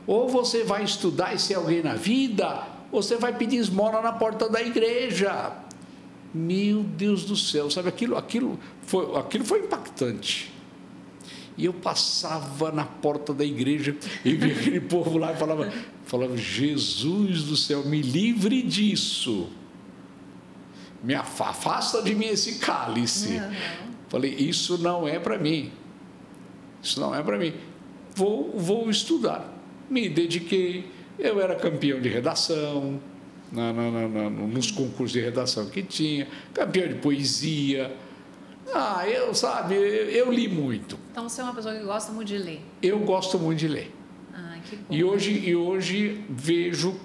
Ou você vai estudar e ser alguém na vida, ou você vai pedir esmola na porta da igreja. Meu Deus do céu, sabe, aquilo foi impactante. E eu passava na porta da igreja e via aquele povo lá e falava: Jesus do céu, me livre disso. Me afasta de mim esse cálice. Falei: isso não é para mim. Isso não é para mim. Vou estudar. Me dediquei. Eu era campeão de redação, nos concursos de redação que tinha, campeão de poesia. Eu li muito. Então você é uma pessoa que gosta muito de ler. Eu gosto muito de ler. Que bom. E hoje vejo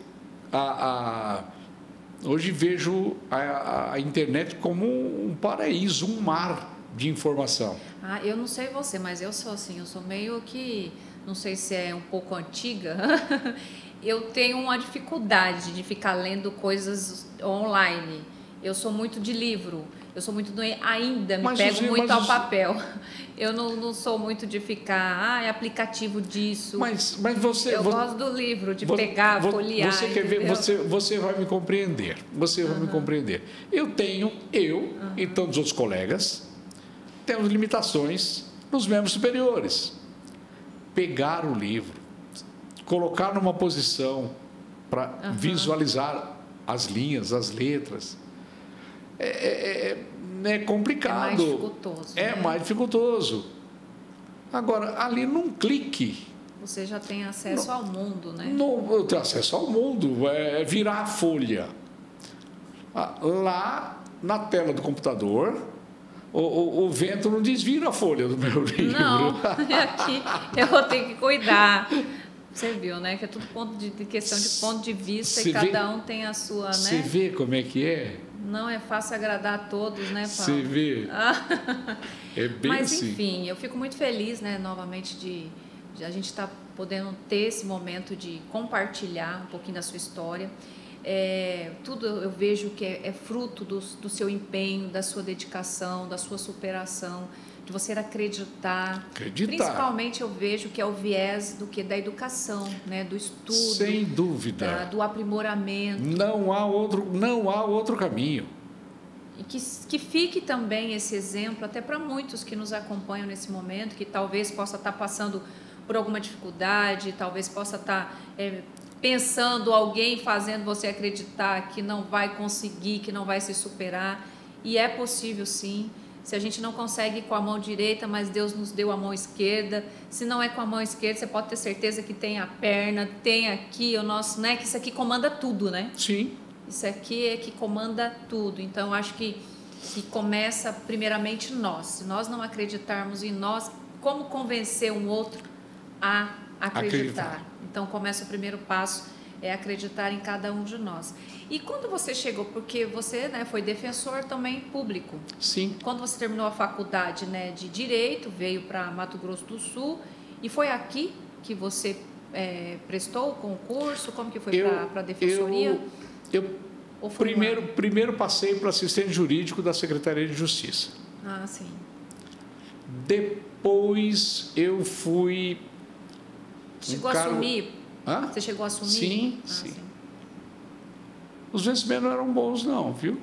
a internet como um paraíso, um mar de informação. Eu não sei você, mas eu sou assim, eu sou meio que, não sei se é um pouco antiga, eu tenho uma dificuldade de ficar lendo coisas online. Eu sou muito de livro, eu sou muito ainda me pego muito ao papel. Eu não sou muito de ficar, é aplicativo disso. Mas você... Eu gosto do livro, de pegar, folhear. Você quer ver, você vai me compreender. Você vai me compreender. Eu e tantos outros colegas temos limitações nos membros superiores. Pegar o livro, colocar numa posição para visualizar as linhas, as letras. É complicado. É mais dificultoso. É mais dificultoso. Agora, ali num clique. Você já tem acesso ao mundo, né? Eu tenho acesso ao mundo, virar a folha. Lá na tela do computador, o vento não desvira a folha do meu livro. Não, aqui eu vou ter que cuidar. Você viu, né? Que é tudo questão de ponto de vista e cada um tem a sua, né? Você vê como é que é? Não é fácil agradar a todos, né, Paulo? Você vê. É bem Mas, assim. enfim, eu fico muito feliz, né, novamente, de a gente estar podendo ter esse momento de compartilhar um pouquinho da sua história. Tudo eu vejo que é fruto do seu empenho, da sua dedicação, da sua superação, de você acreditar. Principalmente eu vejo que é o viés da educação, né, do estudo. Sem dúvida. Do aprimoramento. Não há outro caminho. E que fique também esse exemplo até para muitos que nos acompanham nesse momento, que talvez possa estar passando por alguma dificuldade, talvez possa estar pensando alguém fazendo você acreditar que não vai conseguir, que não vai se superar. E é possível sim. Se a gente não consegue com a mão direita, mas Deus nos deu a mão esquerda. Se não é com a mão esquerda, você pode ter certeza que tem a perna, tem aqui o nosso, né? Que isso aqui comanda tudo, né? Sim. Isso aqui é que comanda tudo. Então, eu acho que começa primeiramente nós. Se nós não acreditarmos em nós, como convencer um outro a acreditar? Então, começa o primeiro passo, é acreditar em cada um de nós. E quando você chegou, porque você, né, foi defensor também público. Sim. Quando você terminou a faculdade, né, de Direito, veio para Mato Grosso do Sul, e foi aqui que você prestou o concurso? Como que foi para a defensoria? Primeiro passei para assistente jurídico da Secretaria de Justiça. Ah, sim. Depois eu fui... Chegou a assumir? Hã? Você chegou a assumir? Sim, sim. Os vencimentos não eram bons não, viu?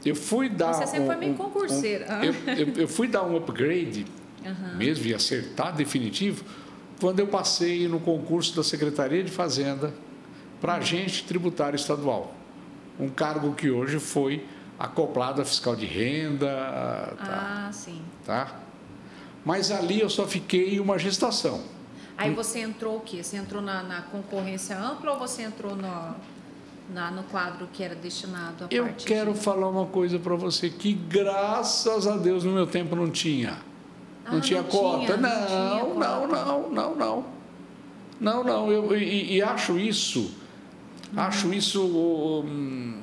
Eu fui dar... Você sempre foi meio concurseira. Eu fui dar um upgrade, mesmo, e acertar definitivo, quando eu passei no concurso da Secretaria de Fazenda para agente tributário estadual. Um cargo que hoje foi acoplado a fiscal de renda. Sim. Tá? Mas ali eu só fiquei uma gestação. Aí você entrou o quê? Você entrou na concorrência ampla ou você entrou no quadro que era destinado à parte? Eu quero falar uma coisa para você que, graças a Deus, no meu tempo não tinha. Não tinha cota. Não. E acho isso,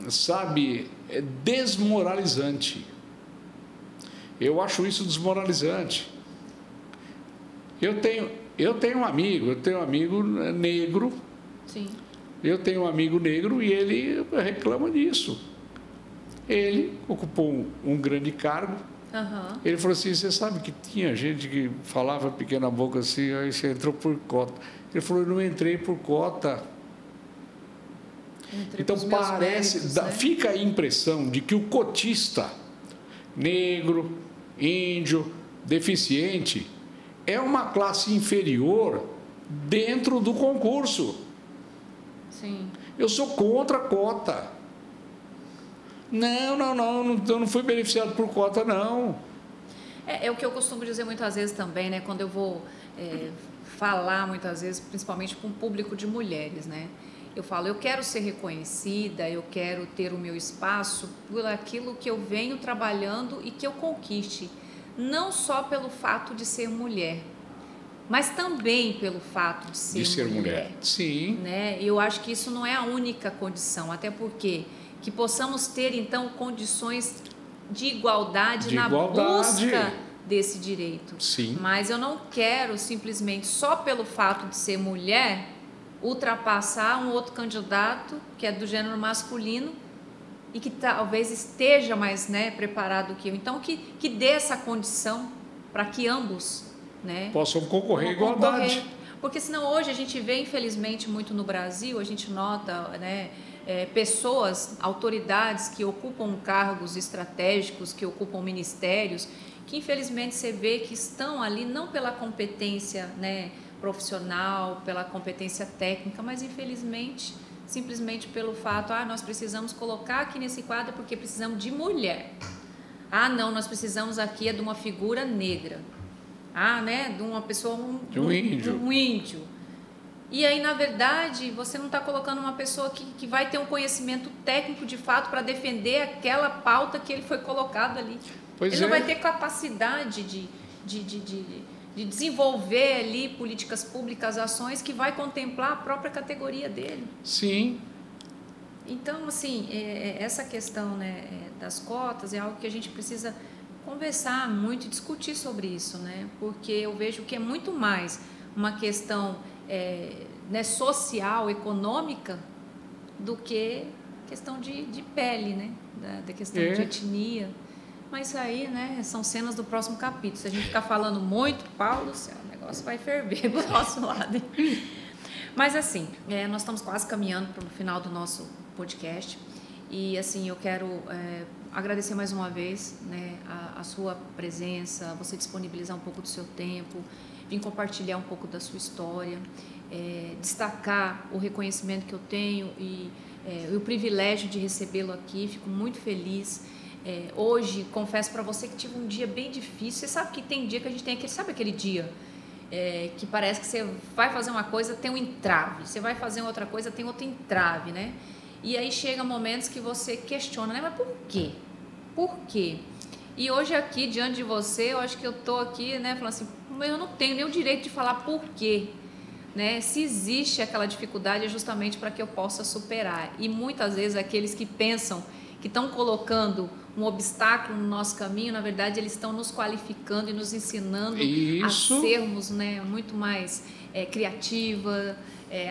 sabe, desmoralizante. Eu acho isso desmoralizante. Eu tenho um amigo negro. Sim. Eu tenho um amigo negro e ele reclama disso. Ele ocupou um grande cargo. Ele falou assim, você sabe que tinha gente que falava pequena boca assim, aí você entrou por cota. Ele falou, eu não entrei por cota. Então parece, méritos, né? Fica a impressão de que o cotista negro, índio, deficiente é uma classe inferior dentro do concurso. Sim. Eu sou contra a cota. Eu não fui beneficiado por cota, não. É o que eu costumo dizer muitas vezes também, né? Quando eu vou falar muitas vezes, principalmente com o público de mulheres, né? Eu falo, eu quero ser reconhecida, eu quero ter o meu espaço por aquilo que eu venho trabalhando e que eu conquiste. Não só pelo fato de ser mulher, mas também pelo fato de ser mulher. Sim. Né? Eu acho que isso não é a única condição, até porque que possamos ter, então, condições de igualdade na busca desse direito. Sim. Mas eu não quero simplesmente, só pelo fato de ser mulher, ultrapassar um outro candidato que é do gênero masculino e que talvez esteja mais, né, preparado que eu. Então, que dê essa condição para que ambos, né, possam concorrer à igualdade. Porque senão hoje a gente vê, infelizmente, muito no Brasil, a gente nota, né, pessoas, autoridades que ocupam cargos estratégicos, que ocupam ministérios, que infelizmente você vê que estão ali não pela competência, né, profissional, pela competência técnica, mas infelizmente, simplesmente pelo fato, nós precisamos colocar aqui nesse quadro porque precisamos de mulher. Não, nós precisamos aqui de uma figura negra. Né, de uma pessoa, de um índio. Um índio. E aí, na verdade, você não está colocando uma pessoa que vai ter um conhecimento técnico de fato para defender aquela pauta que ele foi colocado ali. Ele não vai ter capacidade de desenvolver ali políticas públicas, ações que vai contemplar a própria categoria dele. Sim. Então, assim, essa questão, né, das cotas é algo que a gente precisa conversar muito e discutir sobre isso, né? Porque eu vejo que é muito mais uma questão né, social, econômica, do que questão de pele, né? Da questão de etnia. Mas isso aí, né, são cenas do próximo capítulo. Se a gente ficar falando muito, Paulo do céu, o negócio vai ferver do nosso lado. Mas assim, nós estamos quase caminhando para o final do nosso podcast. E assim, eu quero agradecer mais uma vez, né, a sua presença, você disponibilizar um pouco do seu tempo, vir compartilhar um pouco da sua história, destacar o reconhecimento que eu tenho e o privilégio de recebê-lo aqui. Fico muito feliz. Hoje, confesso para você que tive um dia bem difícil. Você sabe que tem dia que a gente tem aquele dia que parece que você vai fazer uma coisa, tem um entrave, você vai fazer outra coisa, tem outro entrave, né? E aí chega momentos que você questiona, né? Mas por quê? Por quê? E hoje aqui, diante de você, eu acho que eu estou aqui, né, falando assim, eu não tenho nem o direito de falar por quê, né? Se existe aquela dificuldade é justamente para que eu possa superar. E muitas vezes aqueles que pensam que estão colocando um obstáculo no nosso caminho, na verdade eles estão nos qualificando e nos ensinando a sermos, né, muito mais criativa,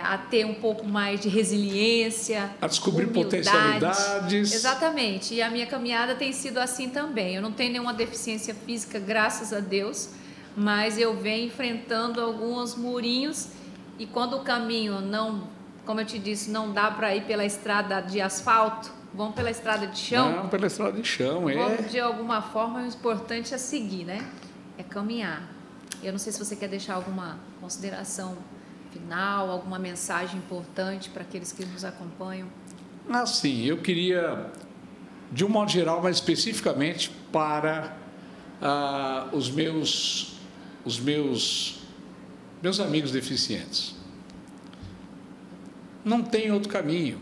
a ter um pouco mais de resiliência, a descobrir humildade. Potencialidades. Exatamente, e a minha caminhada tem sido assim também. Eu não tenho nenhuma deficiência física, graças a Deus, mas eu venho enfrentando alguns murinhos, e quando o caminho não, como eu te disse, não dá para ir pela estrada de asfalto, vamos pela estrada de chão? Não, pela estrada de chão, Vamos, de alguma forma, o importante é seguir, né? É caminhar. Eu não sei se você quer deixar alguma consideração final, alguma mensagem importante para aqueles que nos acompanham. Sim, eu queria, de um modo geral, mas especificamente para os meus amigos deficientes. Não tem outro caminho.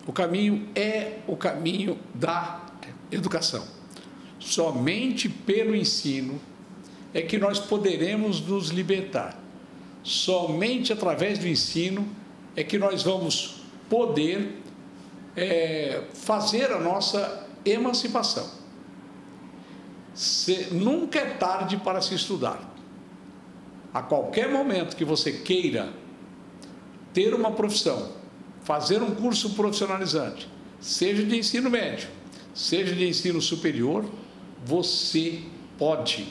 O caminho é o caminho da educação. Somente pelo ensino é que nós poderemos nos libertar. Somente através do ensino é que nós vamos poder fazer a nossa emancipação. Nunca é tarde para se estudar. A qualquer momento que você queira ter uma profissão, fazer um curso profissionalizante, seja de ensino médio, seja de ensino superior, você pode.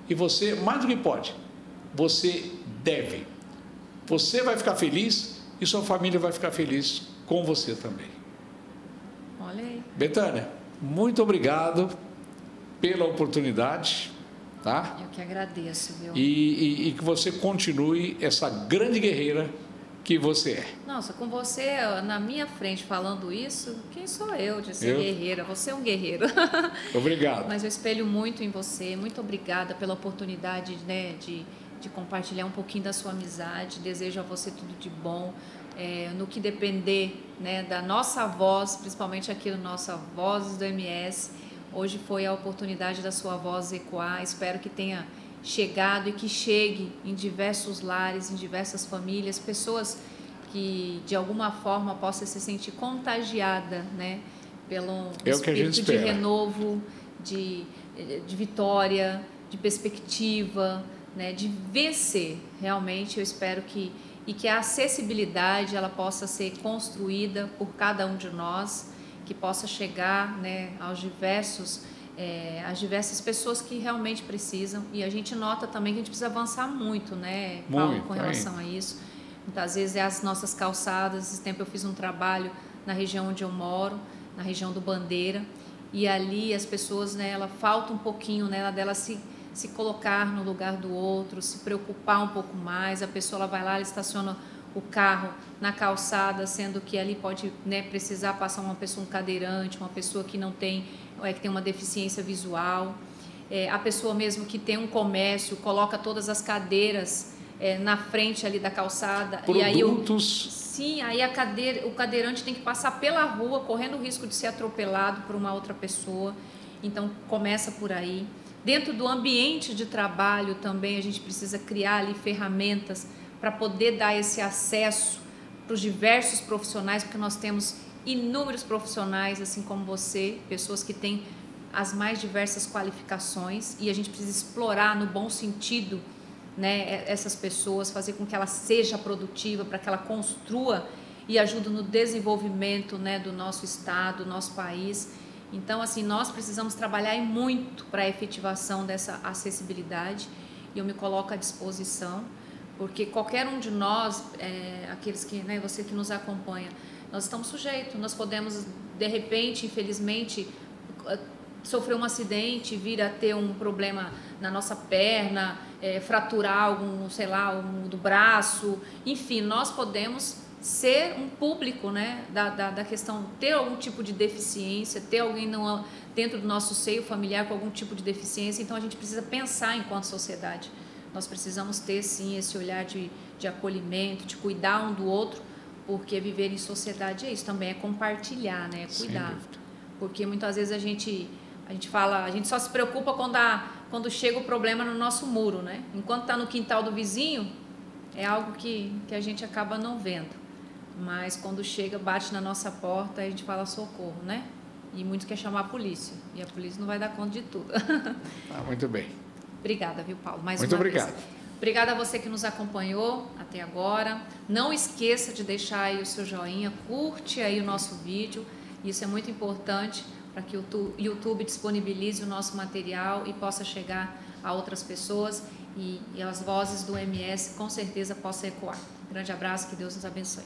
E você, mais do que pode, você deve. Você vai ficar feliz e sua família vai ficar feliz com você também. Olha aí. Betânia, muito obrigado pela oportunidade, tá? Eu que agradeço, viu? E que você continue essa grande guerreira que você é. Nossa, com você na minha frente falando isso, quem sou eu de ser guerreira? Você é um guerreiro. Obrigado. Mas eu espelho muito em você. Muito obrigada pela oportunidade, né, de compartilhar um pouquinho da sua amizade. Desejo a você tudo de bom. No que depender, né, da nossa voz, principalmente aqui no nossa Vozes do MS, hoje foi a oportunidade da sua voz ecoar. Espero que tenha chegado e que chegue em diversos lares, em diversas famílias, pessoas que de alguma forma possam se sentir contagiada, né, pelo espírito de renovo, de vitória, de perspectiva, né, de vencer. Realmente eu espero que a acessibilidade ela possa ser construída por cada um de nós, que possa chegar, né, às diversas pessoas que realmente precisam. E a gente nota também que a gente precisa avançar muito, né, Paulo, com relação a isso. Muitas vezes as nossas calçadas. Esse tempo eu fiz um trabalho na região onde eu moro, na região do Bandeira, e ali as pessoas, né, ela falta um pouquinho, né, delas se se colocar no lugar do outro, se preocupar um pouco mais. A pessoa ela vai lá, ela estaciona o carro na calçada, sendo que ali pode, né, precisar passar uma pessoa, um cadeirante, uma pessoa que não tem, que tem uma deficiência visual. A pessoa mesmo que tem um comércio, coloca todas as cadeiras na frente ali da calçada. Produtos. E aí o cadeirante tem que passar pela rua, correndo o risco de ser atropelado por uma outra pessoa. Então, começa por aí. Dentro do ambiente de trabalho também, a gente precisa criar ali ferramentas para poder dar esse acesso para os diversos profissionais, porque nós temos inúmeros profissionais, assim como você, pessoas que têm as mais diversas qualificações, e a gente precisa explorar no bom sentido, né, essas pessoas, fazer com que ela seja produtiva, para que ela construa e ajude no desenvolvimento, né, do nosso estado, do nosso país. Então, assim, nós precisamos trabalhar muito para a efetivação dessa acessibilidade, e eu me coloco à disposição, porque qualquer um de nós, aqueles que, né, você que nos acompanha, nós estamos sujeitos, nós podemos, de repente, infelizmente, sofrer um acidente, vir a ter um problema na nossa perna, fraturar algum, sei lá, do braço, enfim, nós podemos ser um público, né, da questão, ter algum tipo de deficiência, ter alguém dentro do nosso seio familiar com algum tipo de deficiência. Então a gente precisa pensar enquanto sociedade. Nós precisamos ter sim esse olhar de acolhimento, de cuidar um do outro, porque viver em sociedade é isso, também é compartilhar, né, é cuidar. Porque muitas vezes a gente fala, a gente só se preocupa quando chega o problema no nosso muro, né? Enquanto está no quintal do vizinho, é algo que a gente acaba não vendo. Mas quando chega, bate na nossa porta, a gente fala socorro, né? E muitos querem chamar a polícia, e a polícia não vai dar conta de tudo. Muito bem. Obrigada, viu, Paulo? Muito obrigado. Obrigada a você que nos acompanhou até agora. Não esqueça de deixar aí o seu joinha, curte aí o nosso vídeo. Isso é muito importante para que o YouTube disponibilize o nosso material e possa chegar a outras pessoas e as vozes do MS com certeza possam ecoar. Um grande abraço, que Deus nos abençoe.